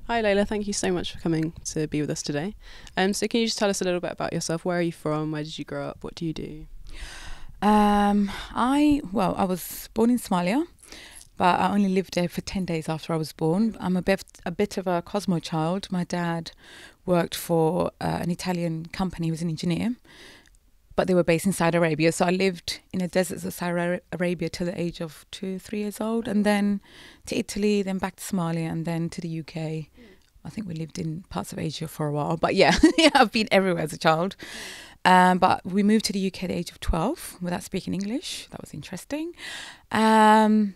Hi Leyla, thank you so much for coming to be with us today. So can you just tell us a little bit about yourself? Where are you from? Where did you grow up? What do you do? I was born in Somalia, but I only lived there for 10 days after I was born. I'm a bit of a Cosmo child. My dad worked for an Italian company. He was an engineer, but they were based in Saudi Arabia. So I lived in the deserts of Saudi Arabia till the age of 2, 3 years old, and then to Italy, then back to Somalia, and then to the UK. I think we lived in parts of Asia for a while, but yeah, I've been everywhere as a child. But we moved to the UK at the age of 12 without speaking English. That was interesting. Right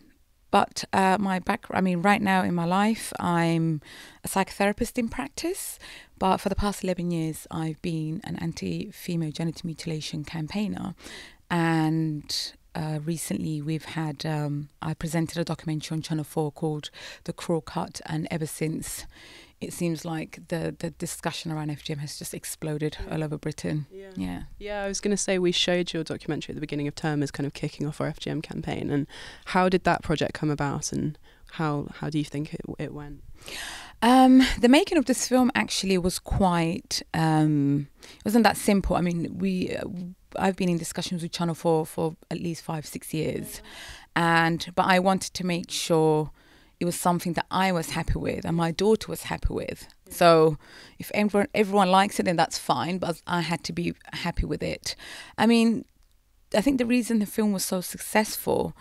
now in my life, I'm a psychotherapist in practice. But for the past 11 years, I've been an anti-female genital mutilation campaigner. And recently I presented a documentary on Channel 4 called The Cruel Cut. And ever since, it seems like the discussion around FGM has just exploded all over Britain. Yeah, I was going to say we showed your documentary at the beginning of term as kind of kicking off our FGM campaign. And how did that project come about, and how do you think it went? The making of this film actually was quite it wasn't that simple. I mean, I've been in discussions with Channel 4 for at least 5, 6 years, but I wanted to make sure it was something that I was happy with and my daughter was happy with. So if everyone likes it, then that's fine, but I had to be happy with it. I mean, I think the reason the film was so successful,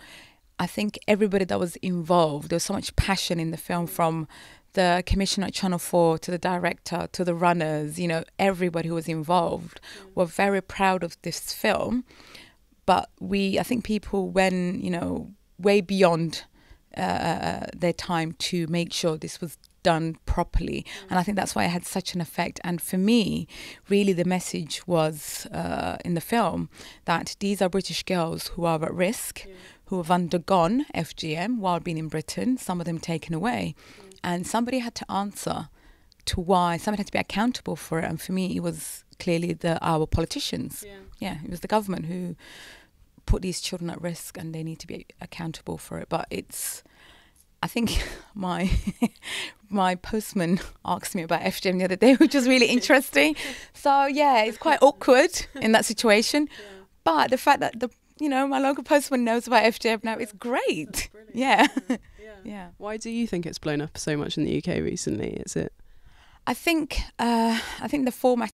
I think everybody that was involved, there was so much passion in the film, from the commissioner at Channel 4 to the director to the runners, everybody who was involved were very proud of this film. But I think people went, way beyond their time to make sure this was done properly. And I think that's why it had such an effect. And for me, really the message was in the film that these are British girls who are at risk, who have undergone FGM while being in Britain, some of them taken away. And somebody had to answer to why, somebody had to be accountable for it. And for me, it was clearly our politicians. It was the government who put these children at risk, and they need to be accountable for it. But I think my postman asked me about FGM the other day, which was really interesting. So yeah, it's quite awkward in that situation. But the fact that my local postman knows about FGM now is great. Yeah. Why do you think it's blown up so much in the UK recently? Is it? I think the format